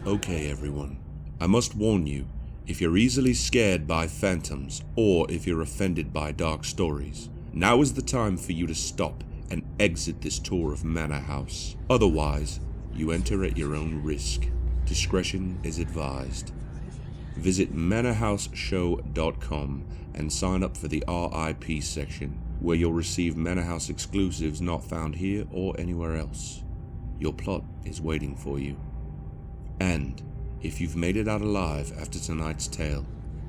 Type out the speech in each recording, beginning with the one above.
Okay everyone, I must warn you, if you're easily scared by phantoms or if you're offended by dark stories, now is the time for you to stop and exit this tour of Manor House. Otherwise, you enter at your own risk. Discretion is advised. Visit manorhouseshow.com and sign up for the RIP section, where you'll receive Manor House exclusives not found here or anywhere else. Your plot is waiting for you. And if you've made it out alive after tonight's tale,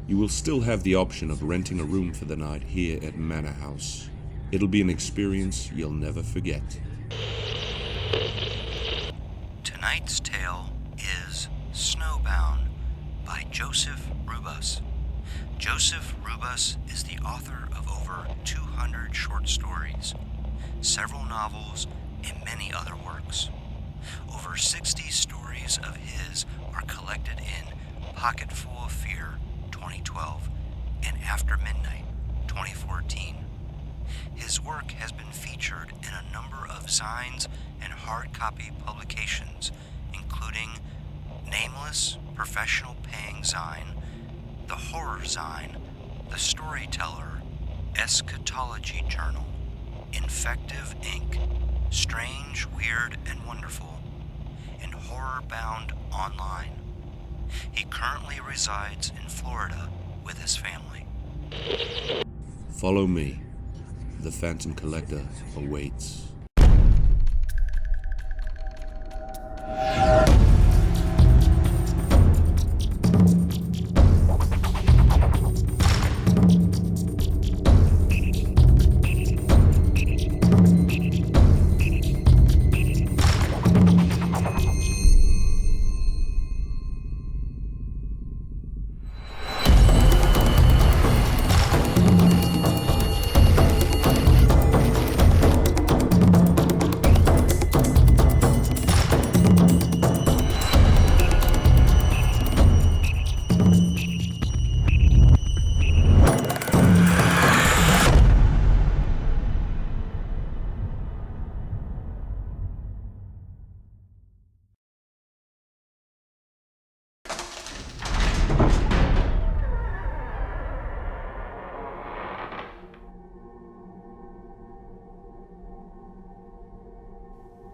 you will still have the option of renting a room for the night here at Manor House. It'll be an experience you'll never forget. Tonight's tale is Snowbound by Joseph Rubas. Joseph Rubas is the author of over 200 short stories, several novels, and many other works. Over 60 stories of his are collected in Pocketful of Fear 2012 and After Midnight 2014. His work has been featured in a number of zines and hard copy publications, including Nameless Professional Paying Zine, The Horror Zine, The Storyteller, Eschatology Journal, Infective Inc., Strange, Weird, and Wonderful, and Horror-Bound Online. He currently resides in Florida with his family. Follow me. The Phantom Collector awaits.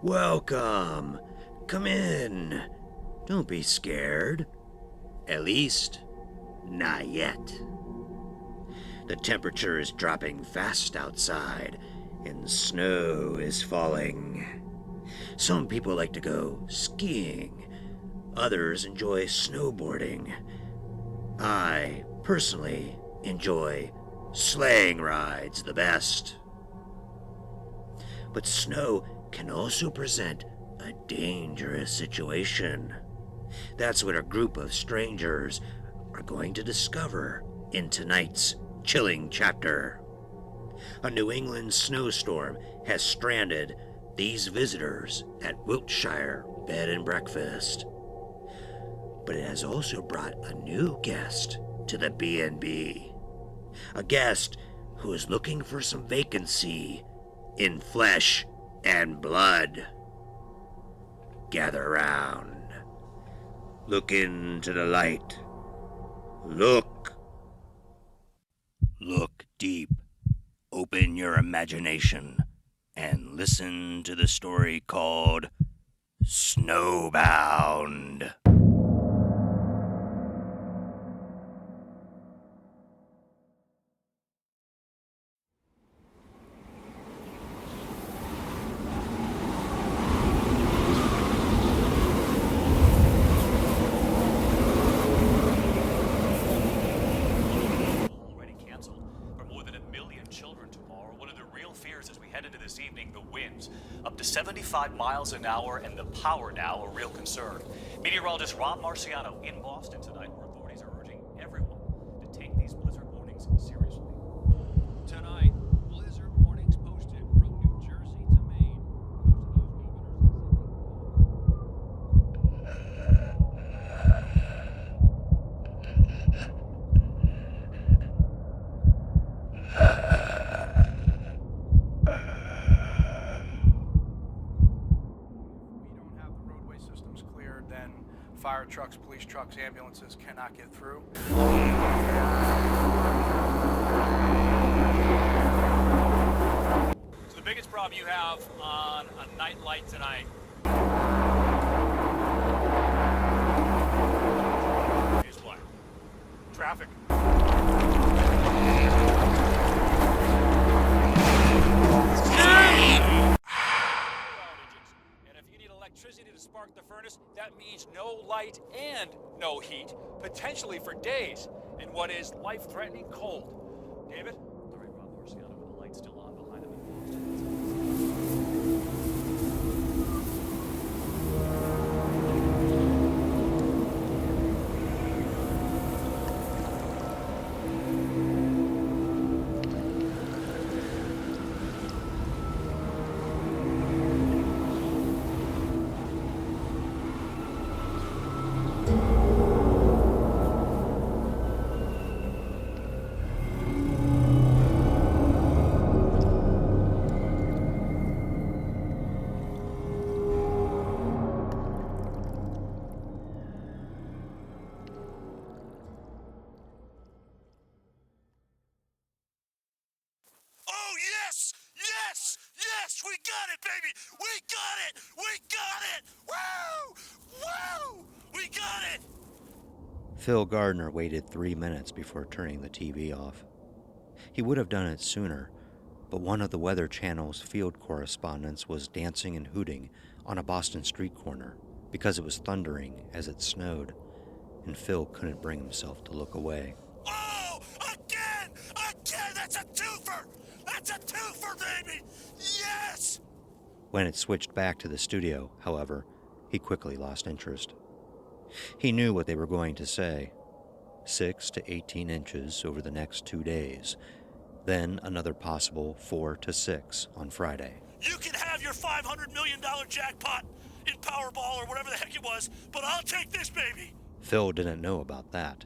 Welcome. Come in. Don't be scared. At least, not yet. The temperature is dropping fast outside, and snow is falling. Some people like to go skiing. Others enjoy snowboarding. I, personally, enjoy sleighing rides the best. But snow can also present a dangerous situation. That's what a group of strangers are going to discover in tonight's chilling chapter. A New England snowstorm has stranded these visitors at Wiltshire Bed and Breakfast. But it has also brought a new guest to the B&B. A guest who is looking for some vacancy in flesh and blood. Gather round. Look into the light. Look. Look deep. Open your imagination and listen to the story called Snowbound. This evening, the winds up to 75 miles an hour and the power now a real concern. Meteorologist Rob Marciano in Boston tonight, where authorities are urging everyone to take these blizzard warnings seriously. Tonight, blizzard warnings posted from New Jersey to Maine. police trucks, ambulances cannot get through. So the biggest problem you have on a night light tonight is what? Traffic. And if you need electricity to spark the furnace, that means no light and no heat, potentially for days, in what is life-threatening cold. David? All right, Rob Marciano, with the light still on behind him in Boston. Oh, yes! Yes! Yes! We got it, baby! We got it! We got it! Woo! Woo! We got it! Phil Gardner waited 3 minutes before turning the TV off. He would have done it sooner, but one of the Weather Channel's field correspondents was dancing and hooting on a Boston street corner because it was thundering as it snowed, and Phil couldn't bring himself to look away. Oh! Again! Again! That's a twofer! That's a twofer, baby! Yes! When it switched back to the studio, however, he quickly lost interest. He knew what they were going to say. 6 to 18 inches over the next 2 days, then another possible 4 to 6 on Friday. You can have your $500 million jackpot in Powerball or whatever the heck it was, but I'll take this, baby! Phil didn't know about that,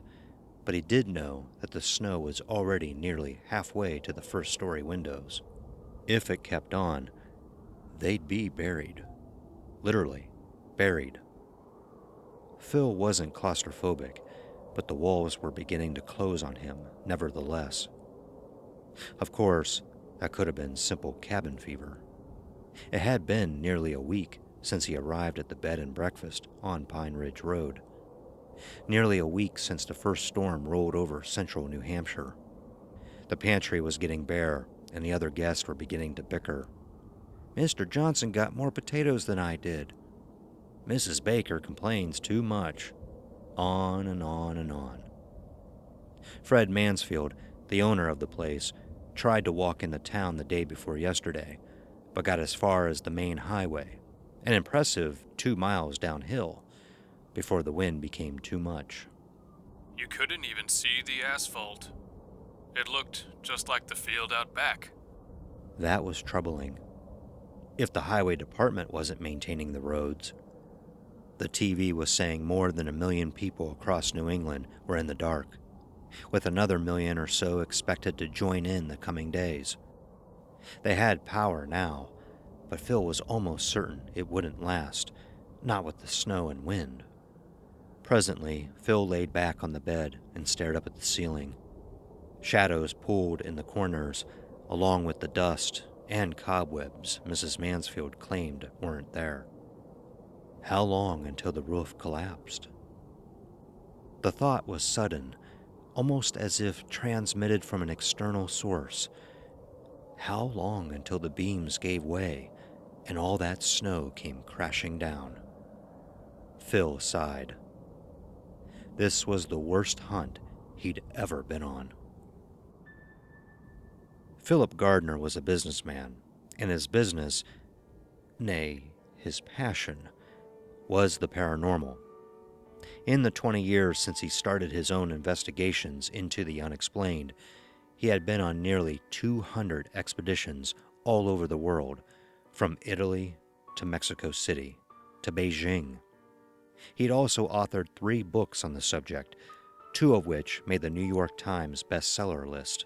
but he did know that the snow was already nearly halfway to the first-story windows. If it kept on, they'd be buried. Literally, buried. Phil wasn't claustrophobic, but the walls were beginning to close on him, nevertheless. Of course, that could have been simple cabin fever. It had been nearly a week since he arrived at the bed and breakfast on Pine Ridge Road. Nearly a week since the first storm rolled over central New Hampshire. The pantry was getting bare, and the other guests were beginning to bicker. Mr. Johnson got more potatoes than I did. Mrs. Baker complains too much. On and on and on. Fred Mansfield, the owner of the place, tried to walk into town the day before yesterday, but got as far as the main highway, an impressive 2 miles downhill, before the wind became too much. You couldn't even see the asphalt. It looked just like the field out back. That was troubling. If the highway department wasn't maintaining the roads, the TV was saying more than 1 million people across New England were in the dark, with another 1 million or so expected to join in the coming days. They had power now, but Phil was almost certain it wouldn't last, not with the snow and wind. Presently, Phil laid back on the bed and stared up at the ceiling. Shadows pooled in the corners, along with the dust and cobwebs Mrs. Mansfield claimed weren't there. How long until the roof collapsed? The thought was sudden, almost as if transmitted from an external source. How long until the beams gave way and all that snow came crashing down? Phil sighed. This was the worst hunt he'd ever been on. Philip Gardner was a businessman, and his business, nay, his passion, was the paranormal. In the 20 years since he started his own investigations into the unexplained, he had been on nearly 200 expeditions all over the world, from Italy to Mexico City to Beijing. He'd also authored 3 books on the subject, 2 of which made the New York Times bestseller list.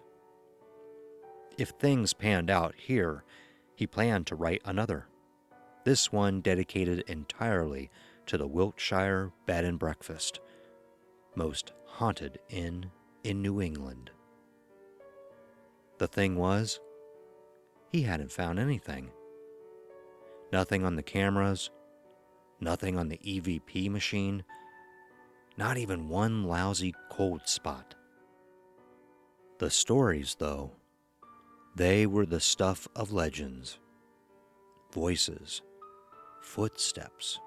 If things panned out here, he planned to write another. This one dedicated entirely to the Wiltshire bed and breakfast, most haunted inn in New England. The thing was, he hadn't found anything. Nothing on the cameras, nothing on the EVP machine, not even one lousy cold spot. The stories, though, they were the stuff of legends. Voices, footsteps,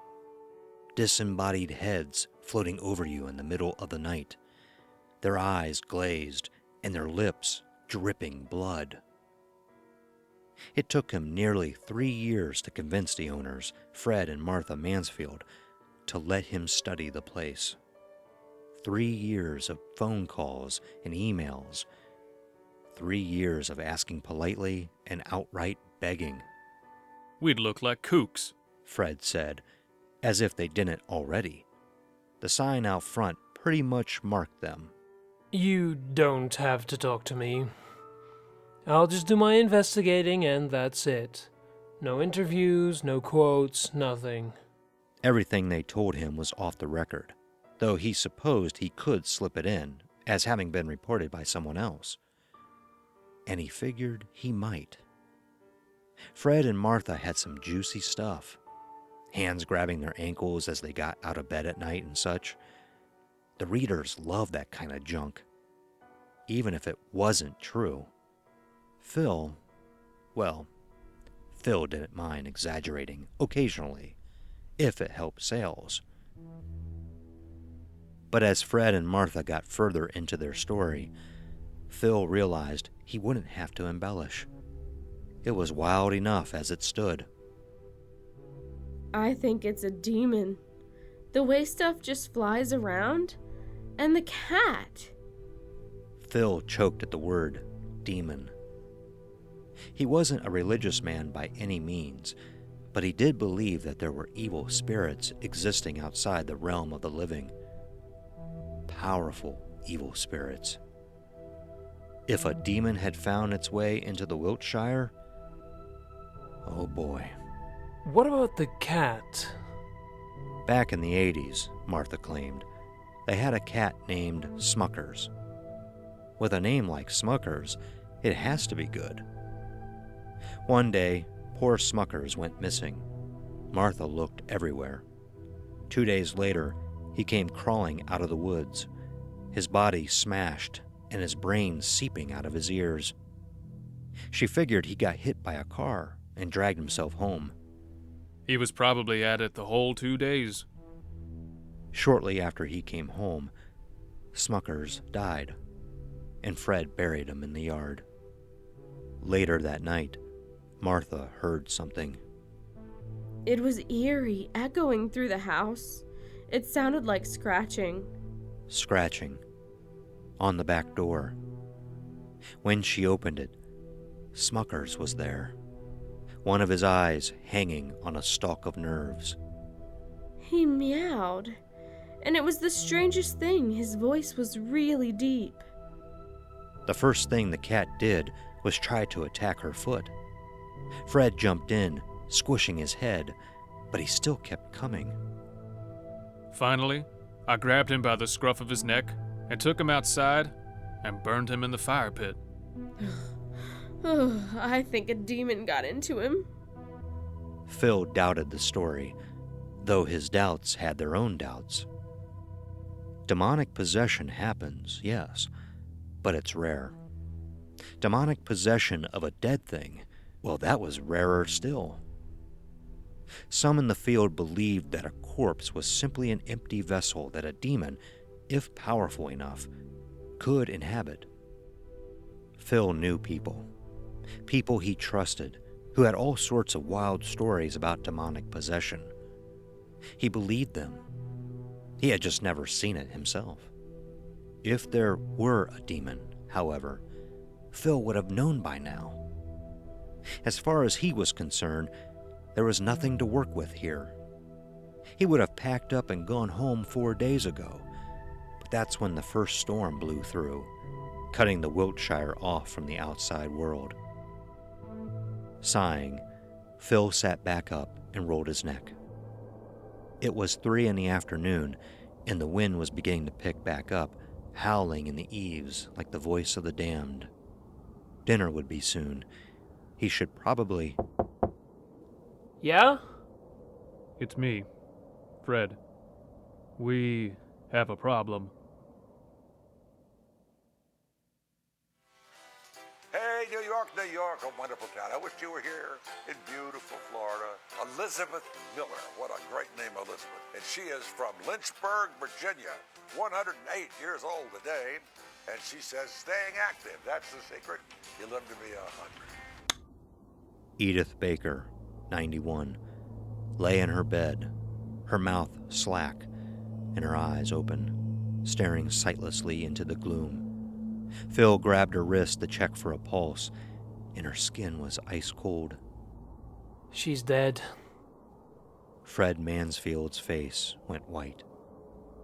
disembodied heads floating over you in the middle of the night, their eyes glazed and their lips dripping blood. It took him nearly 3 years to convince the owners, Fred and Martha Mansfield, to let him study the place. 3 years of phone calls and emails. 3 years of asking politely and outright begging. We'd look like kooks. Fred said, as if they didn't already. The sign out front pretty much marked them. You don't have to talk to me. I'll just do my investigating and that's it. No interviews, no quotes, nothing. Everything they told him was off the record, though he supposed he could slip it in, as having been reported by someone else. And he figured he might. Fred and Martha had some juicy stuff. Hands grabbing their ankles as they got out of bed at night and such. The readers loved that kind of junk, even if it wasn't true. Phil didn't mind exaggerating occasionally, if it helped sales. But as Fred and Martha got further into their story, Phil realized he wouldn't have to embellish. It was wild enough as it stood. I think it's a demon. The way stuff just flies around. And the cat. Phil choked at the word demon. He wasn't a religious man by any means, but he did believe that there were evil spirits existing outside the realm of the living. Powerful evil spirits. If a demon had found its way into the Wiltshire, oh boy. What about the cat? Back in the 80s, Martha claimed, they had a cat named Smuckers. With a name like Smuckers, it has to be good. One day, poor Smuckers went missing. Martha looked everywhere. 2 days later, he came crawling out of the woods, his body smashed and his brain seeping out of his ears. She figured he got hit by a car and dragged himself home. He was probably at it the whole 2 days. Shortly after he came home, Smuckers died, and Fred buried him in the yard. Later that night, Martha heard something. It was eerie, echoing through the house. It sounded like scratching. Scratching. On the back door. When she opened it, Smuckers was there, one of his eyes hanging on a stalk of nerves. He meowed, and it was the strangest thing. His voice was really deep. The first thing the cat did was try to attack her foot. Fred jumped in, squishing his head, but he still kept coming. Finally, I grabbed him by the scruff of his neck and took him outside and burned him in the fire pit. Oh, I think a demon got into him. Phil doubted the story, though his doubts had their own doubts. Demonic possession happens, yes, but it's rare. Demonic possession of a dead thing, well, that was rarer still. Some in the field believed that a corpse was simply an empty vessel that a demon, if powerful enough, could inhabit. Phil knew people he trusted, who had all sorts of wild stories about demonic possession. He believed them. He had just never seen it himself. If there were a demon, however, Phil would have known by now. As far as he was concerned, there was nothing to work with here. He would have packed up and gone home 4 days ago, but that's when the first storm blew through, cutting the Wiltshire off from the outside world. Sighing, Phil sat back up and rolled his neck. It was 3 in the afternoon, and the wind was beginning to pick back up, howling in the eaves like the voice of the damned. Dinner would be soon. He should probably... Yeah? It's me, Fred. We have a problem. Hey, New York, a wonderful town. I wish you were here in beautiful Florida. Elizabeth Miller, what a great name, Elizabeth. And she is from Lynchburg, Virginia, 108 years old today. And she says staying active, that's the secret. You live to be 100. Edith Baker, 91, lay in her bed, her mouth slack and her eyes open, staring sightlessly into the gloom. Phil grabbed her wrist to check for a pulse, and her skin was ice cold. She's dead. Fred Mansfield's face went white.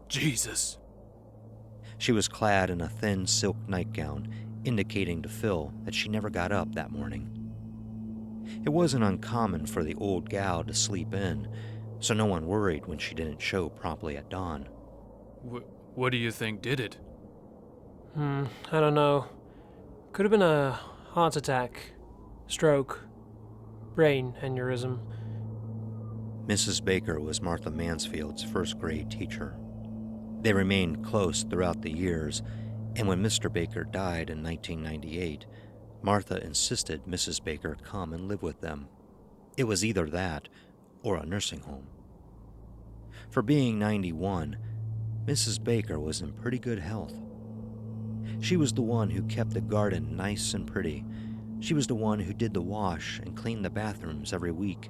Jesus. She was clad in a thin silk nightgown, indicating to Phil that she never got up that morning. It wasn't uncommon for the old gal to sleep in, so no one worried when she didn't show promptly at dawn. What do you think did it? I don't know. Could have been a heart attack, stroke, brain aneurysm. Mrs. Baker was Martha Mansfield's first-grade teacher. They remained close throughout the years, and when Mr. Baker died in 1998, Martha insisted Mrs. Baker come and live with them. It was either that or a nursing home. For being 91, Mrs. Baker was in pretty good health. She was the one who kept the garden nice and pretty. She was the one who did the wash and cleaned the bathrooms every week.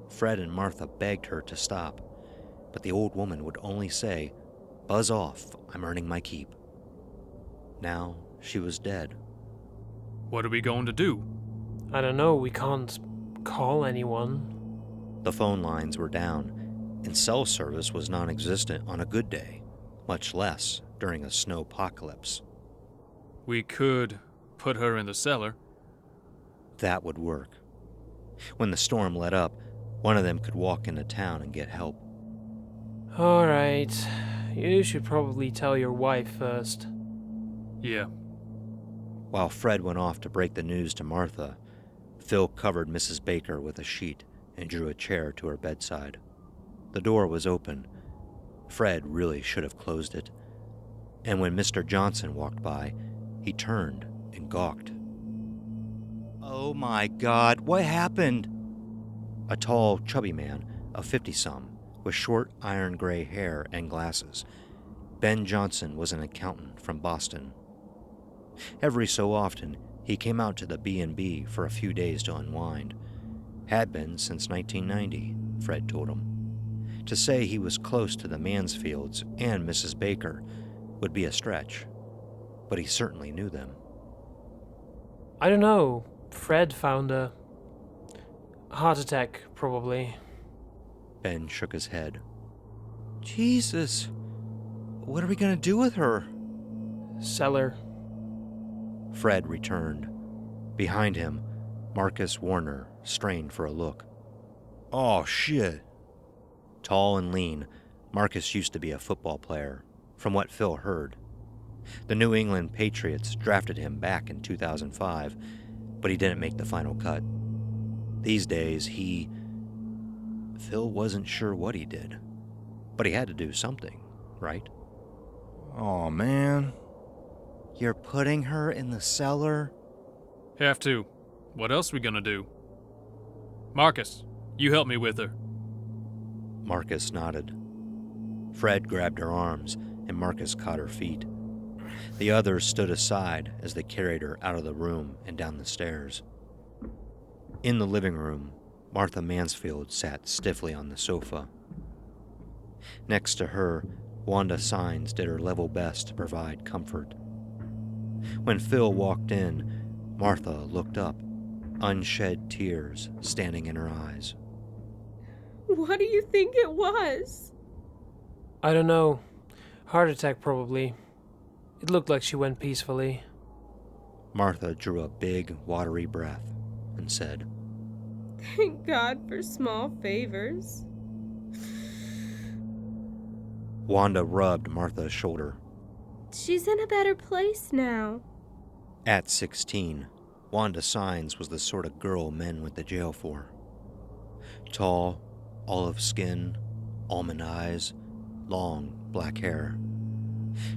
Fred and Martha begged her to stop, but the old woman would only say, "Buzz off, I'm earning my keep." Now she was dead. What are we going to do? I don't know, we can't call anyone. The phone lines were down, and cell service was non-existent on a good day, much less during a snowpocalypse. We could put her in the cellar. That would work. When the storm let up, one of them could walk into town and get help. Alright, you should probably tell your wife first. Yeah. While Fred went off to break the news to Martha, Phil covered Mrs. Baker with a sheet and drew a chair to her bedside. The door was open. Fred really should have closed it. And when Mr. Johnson walked by, he turned and gawked. "Oh my God, what happened?" A tall, chubby man of 50-some, with short iron gray hair and glasses. Ben Johnson was an accountant from Boston. Every so often, he came out to the B&B for a few days to unwind. Had been since 1990, Fred told him. To say he was close to the Mansfields and Mrs. Baker would be a stretch, but he certainly knew them. I don't know. Fred found a heart attack, probably. Ben shook his head. Jesus, what are we going to do with her? Cellar. Fred returned. Behind him, Marcus Warner strained for a look. Oh, shit. Tall and lean, Marcus used to be a football player, from what Phil heard. The New England Patriots drafted him back in 2005, but he didn't make the final cut. These days, Phil wasn't sure what he did, but he had to do something, right? Oh, man. You're putting her in the cellar? Have to. What else we gonna do? Marcus, you help me with her. Marcus nodded. Fred grabbed her arms, and Marcus caught her feet. The others stood aside as they carried her out of the room and down the stairs. In the living room, Martha Mansfield sat stiffly on the sofa. Next to her, Wanda Sines did her level best to provide comfort. When Phil walked in, Martha looked up, unshed tears standing in her eyes. What do you think it was? I don't know. Heart attack, probably. It looked like she went peacefully. Martha drew a big, watery breath and said, Thank God for small favors. Wanda rubbed Martha's shoulder. She's in a better place now. At 16, Wanda Sines was the sort of girl men went to jail for. Tall, olive skin, almond eyes, long black hair.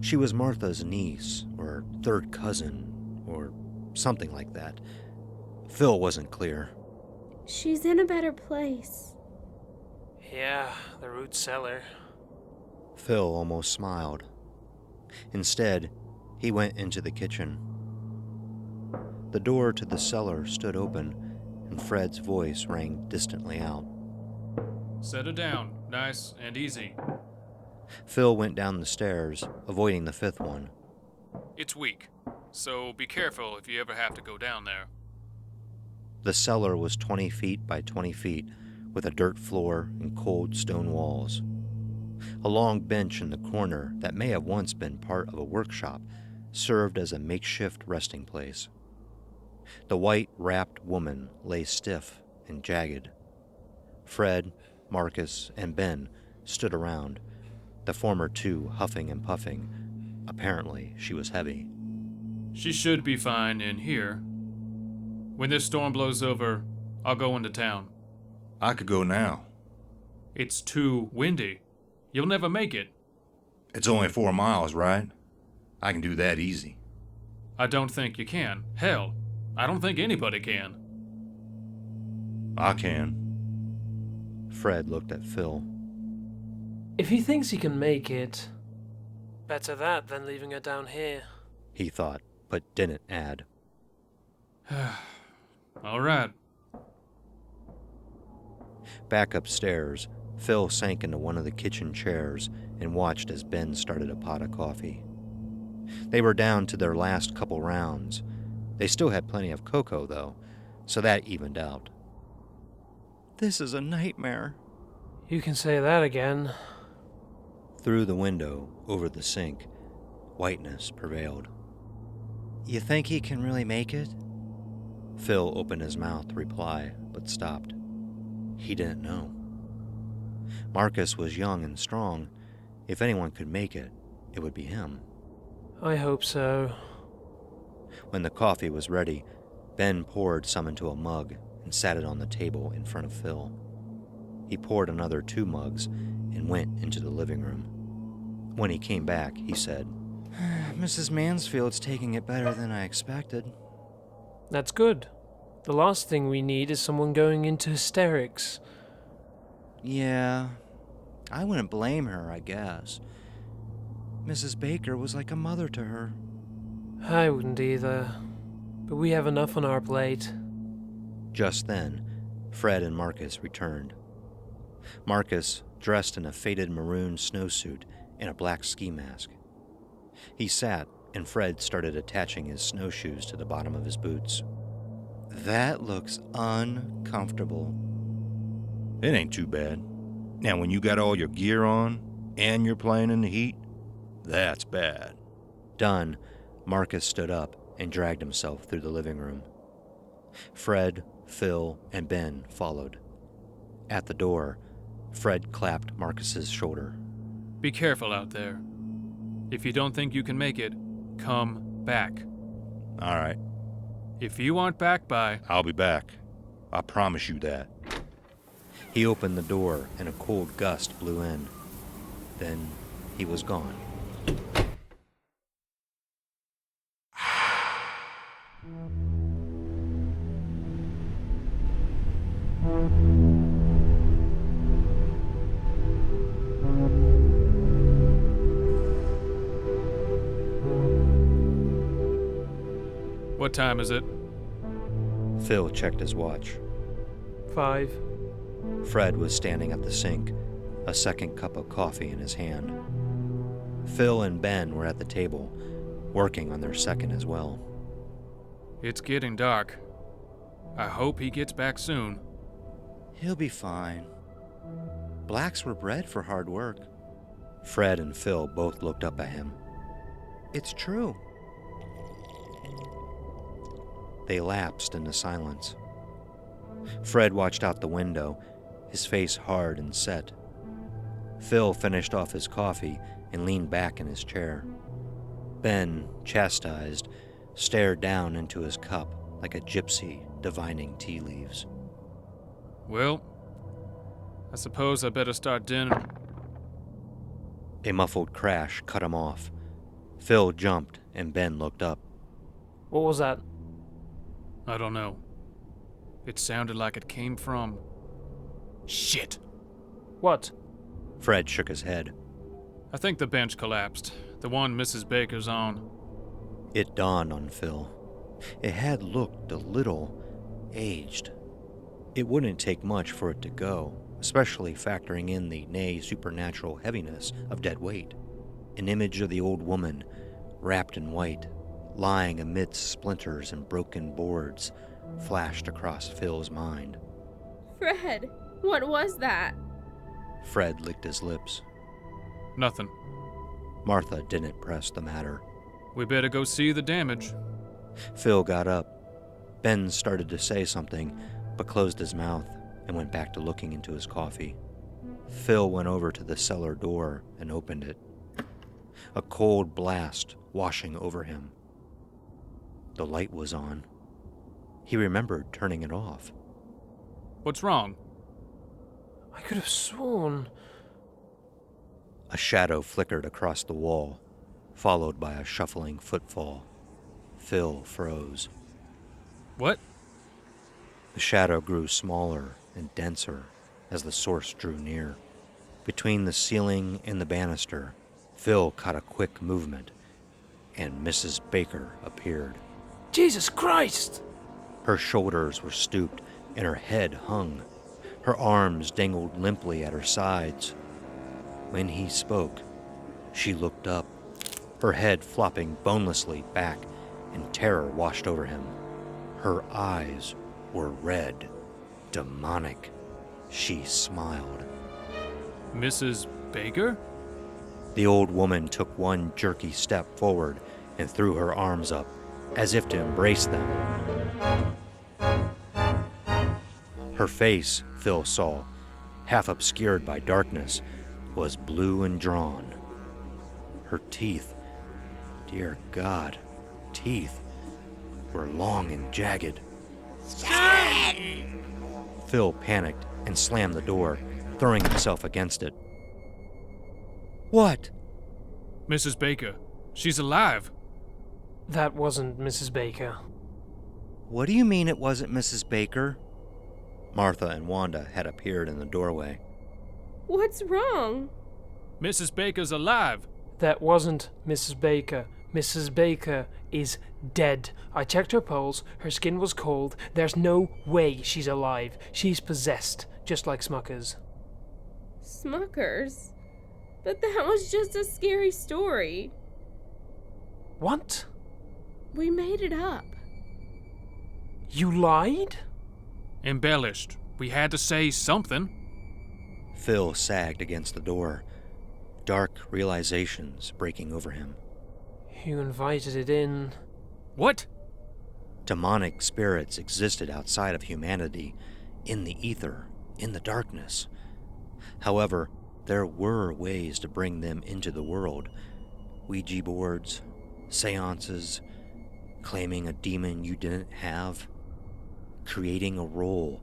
She was Martha's niece, or third cousin, or something like that. Phil wasn't clear. She's in a better place. Yeah, the root cellar. Phil almost smiled. Instead, he went into the kitchen. The door to the cellar stood open, and Fred's voice rang distantly out. Set her down, nice and easy. Phil went down the stairs, avoiding the fifth one. It's weak, so be careful if you ever have to go down there. The cellar was 20 feet by 20 feet, with a dirt floor and cold stone walls. A long bench in the corner that may have once been part of a workshop served as a makeshift resting place. The white-wrapped woman lay stiff and jagged. Fred, Marcus, and Ben stood around, the former two huffing and puffing. Apparently, she was heavy. She should be fine in here. When this storm blows over, I'll go into town. I could go now. It's too windy. You'll never make it. It's only 4 miles, right? I can do that easy. I don't think you can. Hell, I don't think anybody can. I can. Fred looked at Phil. If he thinks he can make it, better that than leaving her down here. He thought, but didn't add. All right. Back upstairs, Phil sank into one of the kitchen chairs and watched as Ben started a pot of coffee. They were down to their last couple rounds. They still had plenty of cocoa, though, so that evened out. This is a nightmare. You can say that again. Through the window, over the sink, whiteness prevailed. You think he can really make it? Phil opened his mouth to reply, but stopped. He didn't know. Marcus was young and strong. If anyone could make it, it would be him. I hope so. When the coffee was ready, Ben poured some into a mug and sat it on the table in front of Phil. He poured another 2 mugs and went into the living room. When he came back, he said, Mrs. Mansfield's taking it better than I expected. That's good. The last thing we need is someone going into hysterics. Yeah, I wouldn't blame her, I guess. Mrs. Baker was like a mother to her. I wouldn't either, but we have enough on our plate. Just then, Fred and Marcus returned. Marcus, dressed in a faded maroon snowsuit and a black ski mask. He sat, and Fred started attaching his snowshoes to the bottom of his boots. That looks uncomfortable. It ain't too bad. Now, when you got all your gear on, and you're playing in the heat, that's bad. Done, Marcus stood up and dragged himself through the living room. Fred, Phil, and Ben followed. At the door, Fred clapped Marcus's shoulder. Be careful out there. If you don't think you can make it, come back. All right. If you aren't back by... I'll be back. I promise you that. He opened the door and a cold gust blew in. Then he was gone. What time is it? Phil checked his watch. 5. Fred was standing at the sink, a second cup of coffee in his hand. Phil and Ben were at the table, working on their second as well. It's getting dark. I hope he gets back soon. He'll be fine. Blacks were bred for hard work. Fred and Phil both looked up at him. It's true. They lapsed into silence. Fred watched out the window, his face hard and set. Phil finished off his coffee and leaned back in his chair. Ben, chastised, stared down into his cup like a gypsy divining tea leaves. Well, I suppose I better start dinner. A muffled crash cut him off. Phil jumped and Ben looked up. What was that? I don't know. It sounded like it came from... Shit! What? Fred shook his head. I think the bench collapsed. The one Mrs. Baker's on. It dawned on Phil. It had looked a little aged. It wouldn't take much for it to go, especially factoring in the nay supernatural heaviness of dead weight. An image of the old woman, wrapped in white, lying amidst splinters and broken boards, flashed across Phil's mind. Fred, what was that? Fred licked his lips. Nothing. Martha didn't press the matter. We better go see the damage. Phil got up. Ben started to say something, but closed his mouth and went back to looking into his coffee. Phil went over to the cellar door and opened it. A cold blast washing over him. The light was on. He remembered turning it off. What's wrong? I could have sworn... A shadow flickered across the wall, followed by a shuffling footfall. Phil froze. What? The shadow grew smaller and denser as the source drew near. Between the ceiling and the banister, Phil caught a quick movement, and Mrs. Baker appeared. Jesus Christ! Her shoulders were stooped, and her head hung. Her arms dangled limply at her sides. When he spoke, she looked up, her head flopping bonelessly back, and terror washed over him. Her eyes were red, demonic. She smiled. Mrs. Baker? The old woman took one jerky step forward and threw her arms up, as if to embrace them. Her face, Phil saw, half obscured by darkness, was blue and drawn. Her teeth, dear God, teeth, were long and jagged. Phil panicked and slammed the door, throwing himself against it. What? Mrs. Baker. She's alive. That wasn't Mrs. Baker. What do you mean it wasn't Mrs. Baker? Martha and Wanda had appeared in the doorway. What's wrong? Mrs. Baker's alive. That wasn't Mrs. Baker. Mrs. Baker is dead. I checked her pulse. Her skin was cold. There's no way she's alive. She's possessed, just like Smuckers. Smuckers? But that was just a scary story. What? We made it up. You lied? Embellished. We had to say something. Phil sagged against the door, dark realizations breaking over him. You invited it in. What? Demonic spirits existed outside of humanity, in the ether, in the darkness. However, there were ways to bring them into the world. Ouija boards, seances, claiming a demon you didn't have, creating a role,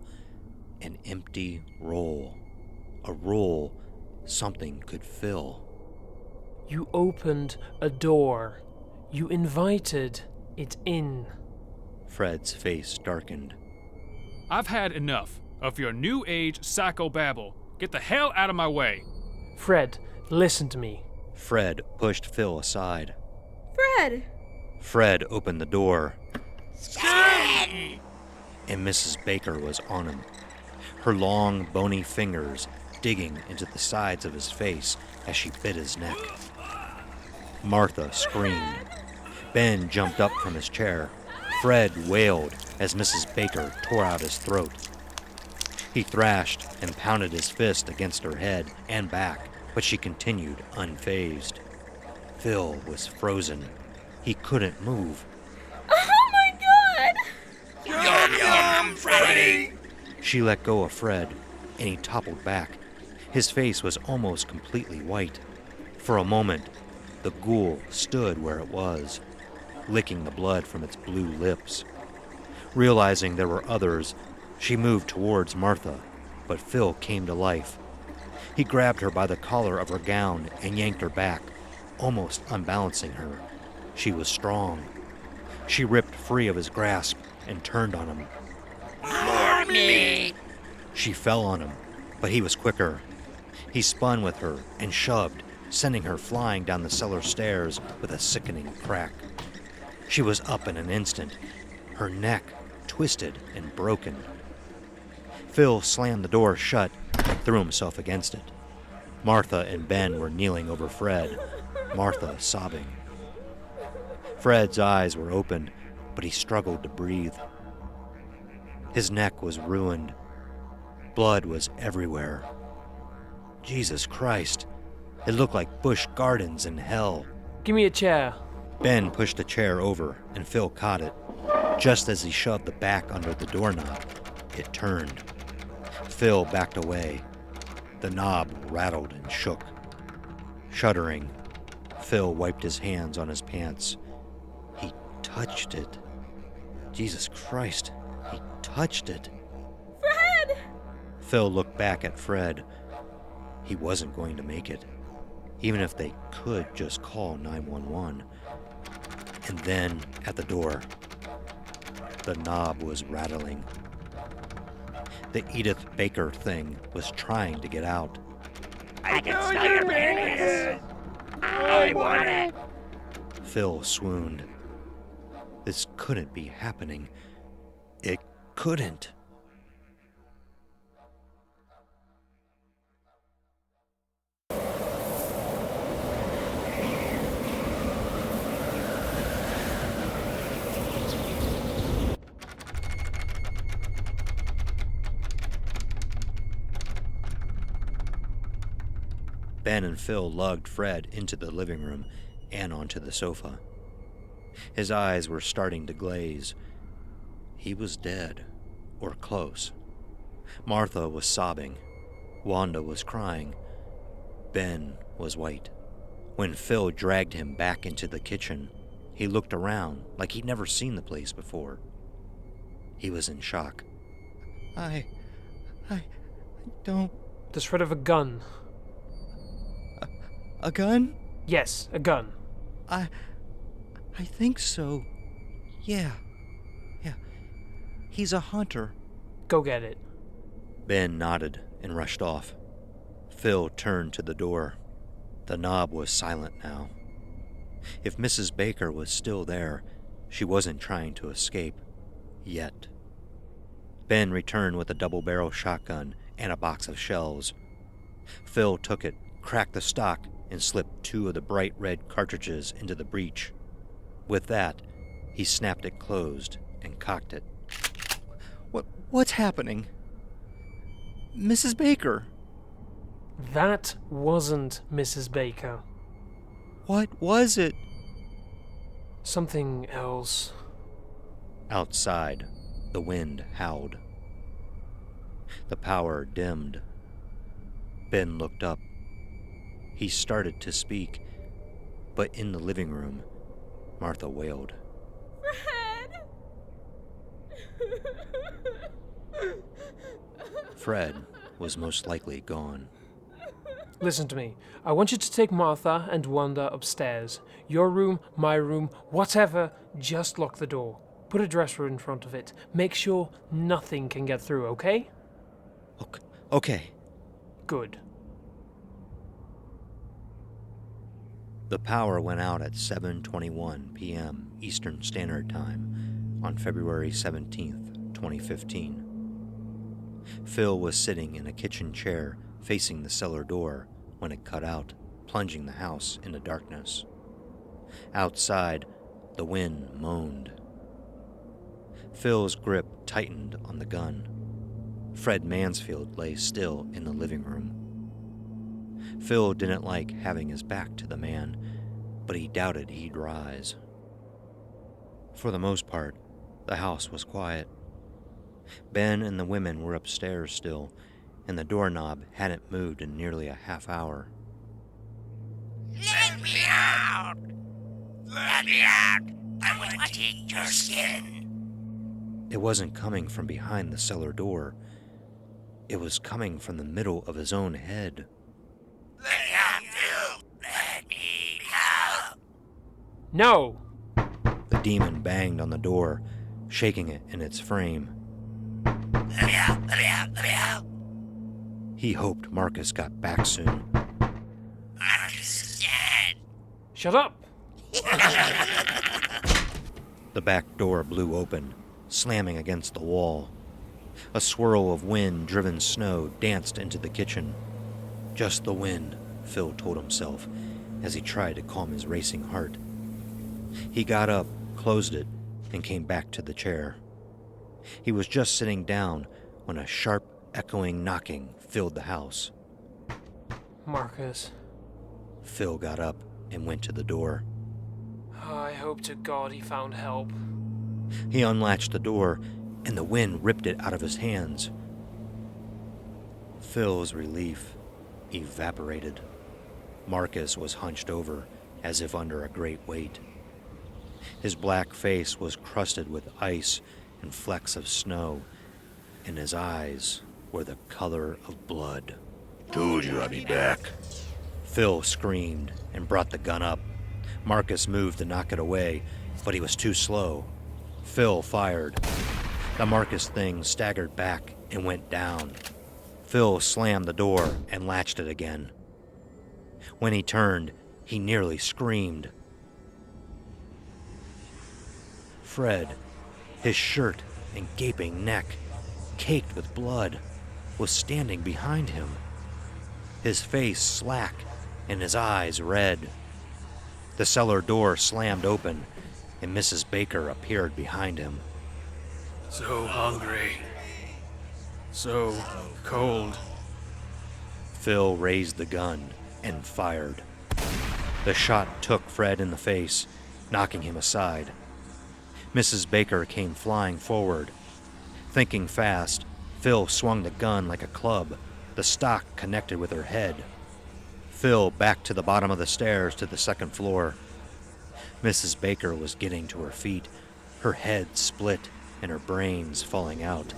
an empty role, a role something could fill. You opened a door. You invited it in. Fred's face darkened. I've had enough of your new age psychobabble. Get the hell out of my way. Fred, listen to me. Fred pushed Phil aside. Fred! Fred opened the door. And Mrs. Baker was on him, her long, bony fingers digging into the sides of his face as she bit his neck. Martha screamed. Ben jumped up from his chair. Fred wailed as Mrs. Baker tore out his throat. He thrashed and pounded his fist against her head and back, but she continued unfazed. Phil was frozen. He couldn't move. Oh my God! Yum, yum, Freddy! She let go of Fred, and he toppled back. His face was almost completely white. For a moment, the ghoul stood where it was, licking the blood from its blue lips. Realizing there were others, she moved towards Martha, but Phil came to life. He grabbed her by the collar of her gown and yanked her back, almost unbalancing her. She was strong. She ripped free of his grasp and turned on him. More meat! She fell on him, but he was quicker. He spun with her and shoved, sending her flying down the cellar stairs with a sickening crack. She was up in an instant, her neck twisted and broken. Phil slammed the door shut and threw himself against it. Martha and Ben were kneeling over Fred, Martha sobbing. Fred's eyes were open, but he struggled to breathe. His neck was ruined. Blood was everywhere. Jesus Christ, it looked like Busch Gardens in hell. Give me a chair. Ben pushed a chair over, and Phil caught it. Just as he shoved the back under the doorknob, it turned. Phil backed away. The knob rattled and shook. Shuddering, Phil wiped his hands on his pants. He touched it. Jesus Christ, he touched it. Fred! Phil looked back at Fred. He wasn't going to make it, even if they could just call 911. And then, at the door, the knob was rattling. The Edith Baker thing was trying to get out. I can smell your penis! I want it! Phil swooned. This couldn't be happening. It couldn't. Ben and Phil lugged Fred into the living room and onto the sofa. His eyes were starting to glaze. He was dead, or close. Martha was sobbing. Wanda was crying. Ben was white. When Phil dragged him back into the kitchen, he looked around like he'd never seen the place before. He was in shock. I don't... Does Fred have a gun? A gun? Yes, a gun. I think so. Yeah. He's a hunter. Go get it. Ben nodded and rushed off. Phil turned to the door. The knob was silent now. If Mrs. Baker was still there, she wasn't trying to escape. Yet. Ben returned with a double-barrel shotgun and a box of shells. Phil took it, cracked the stock, and slipped 2 of the bright red cartridges into the breech. With that, he snapped it closed and cocked it. What's happening? Mrs. Baker! That wasn't Mrs. Baker. What was it? Something else. Outside, the wind howled. The power dimmed. Ben looked up. He started to speak, but in the living room, Martha wailed. Fred was most likely gone. Listen to me. I want you to take Martha and Wanda upstairs. Your room, my room, whatever, just lock the door. Put a dresser in front of it. Make sure nothing can get through, okay? Okay. Good. The power went out at 7:21 p.m. Eastern Standard Time on February 17th, 2015. Phil was sitting in a kitchen chair facing the cellar door when it cut out, plunging the house into darkness. Outside, the wind moaned. Phil's grip tightened on the gun. Fred Mansfield lay still in the living room. Phil didn't like having his back to the man, but he doubted he'd rise. For the most part, the house was quiet. Ben and the women were upstairs still, and the doorknob hadn't moved in nearly a half hour. Let me out! Let me out! I want to eat your skin! It wasn't coming from behind the cellar door. It was coming from the middle of his own head. Let me out, Phil! Let me out! No! The demon banged on the door, shaking it in its frame. Let me out! Let me out! Let me out! He hoped Marcus got back soon. Marcus is dead! Shut up! The back door blew open, slamming against the wall. A swirl of wind-driven snow danced into the kitchen. Just the wind, Phil told himself, as he tried to calm his racing heart. He got up, closed it, and came back to the chair. He was just sitting down when a sharp, echoing knocking filled the house. Marcus. Phil got up and went to the door. I hope to God he found help. He unlatched the door, and the wind ripped it out of his hands. Phil's relief evaporated. Marcus was hunched over, as if under a great weight. His black face was crusted with ice and flecks of snow, and his eyes were the color of blood. Told you I'd be back. Phil screamed and brought the gun up. Marcus moved to knock it away, but he was too slow. Phil fired. The Marcus thing staggered back and went down. Phil slammed the door and latched it again. When he turned, he nearly screamed. Fred, his shirt and gaping neck, caked with blood, was standing behind him. His face slack and his eyes red. The cellar door slammed open, and Mrs. Baker appeared behind him. So hungry. So cold. Phil raised the gun and fired. The shot took Fred in the face, knocking him aside. Mrs. Baker came flying forward. Thinking fast, Phil swung the gun like a club, the stock connected with her head. Phil backed to the bottom of the stairs to the second floor. Mrs. Baker was getting to her feet, her head split and her brains falling out.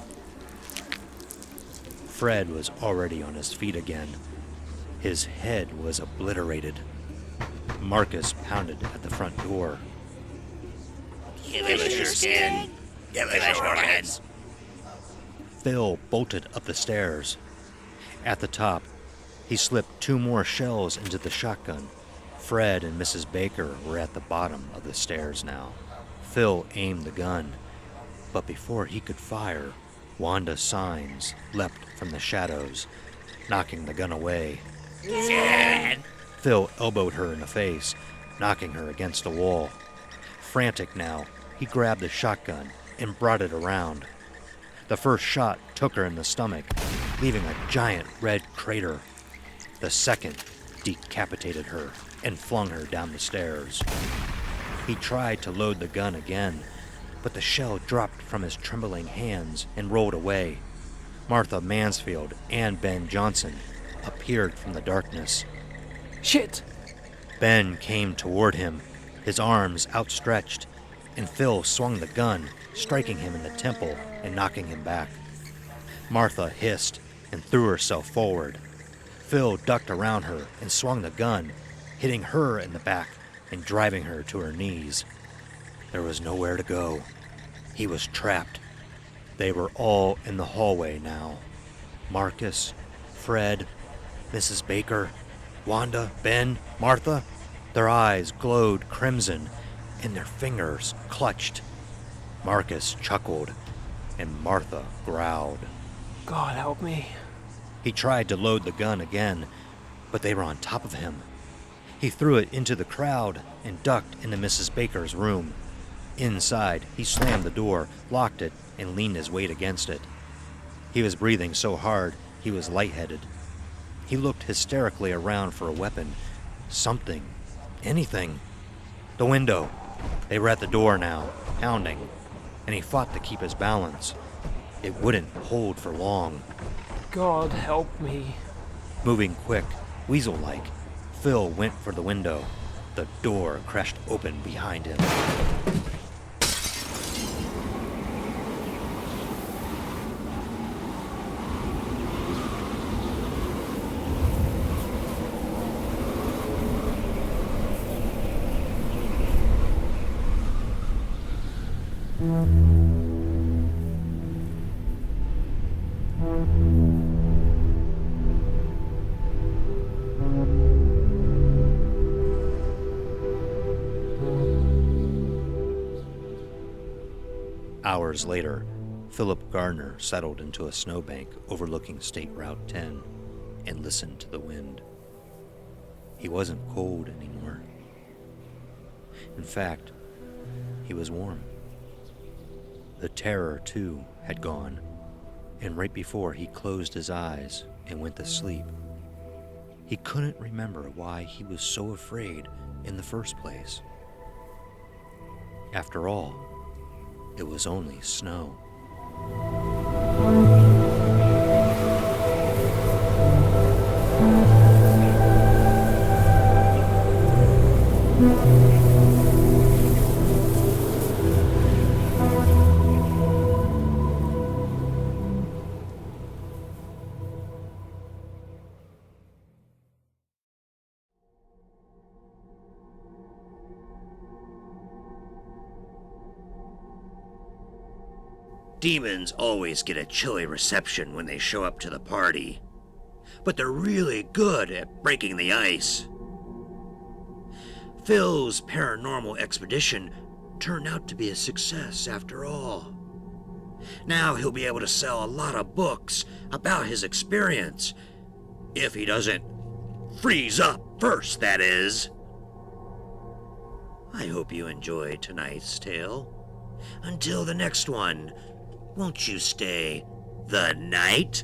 Fred was already on his feet again. His head was obliterated. Marcus pounded at the front door. Give us your skin! Give us your heads! Phil bolted up the stairs. At the top, he slipped 2 more shells into the shotgun. Fred and Mrs. Baker were at the bottom of the stairs now. Phil aimed the gun, but before he could fire, Wanda Sines leapt from the shadows, knocking the gun away. Dad! Phil elbowed her in the face, knocking her against a wall. Frantic now, he grabbed the shotgun and brought it around. The first shot took her in the stomach, leaving a giant red crater. The second decapitated her and flung her down the stairs. He tried to load the gun again, but the shell dropped from his trembling hands and rolled away. Martha Mansfield and Ben Johnson appeared from the darkness. Shit! Ben came toward him, his arms outstretched, and Phil swung the gun, striking him in the temple and knocking him back. Martha hissed and threw herself forward. Phil ducked around her and swung the gun, hitting her in the back and driving her to her knees. There was nowhere to go. He was trapped. They were all in the hallway now. Marcus, Fred, Mrs. Baker, Wanda, Ben, Martha. Their eyes glowed crimson, and their fingers clutched. Marcus chuckled, and Martha growled. God help me. He tried to load the gun again, but they were on top of him. He threw it into the crowd and ducked into Mrs. Baker's room. Inside, he slammed the door, locked it, and leaned his weight against it. He was breathing so hard, he was lightheaded. He looked hysterically around for a weapon. Something. Anything. The window. They were at the door now, pounding, and he fought to keep his balance. It wouldn't hold for long. God help me. Moving quick, weasel-like, Phil went for the window. The door crashed open behind him. Hours later, Philip Gardner settled into a snowbank overlooking State Route 10 and listened to the wind. He wasn't cold anymore. In fact, he was warm. The terror, too, had gone, and right before he closed his eyes and went to sleep, he couldn't remember why he was so afraid in the first place. After all, it was only snow. Demons always get a chilly reception when they show up to the party, but they're really good at breaking the ice. Phil's paranormal expedition turned out to be a success after all. Now he'll be able to sell a lot of books about his experience, if he doesn't freeze up first, that is. I hope you enjoyed tonight's tale. Until the next one, won't you stay the night?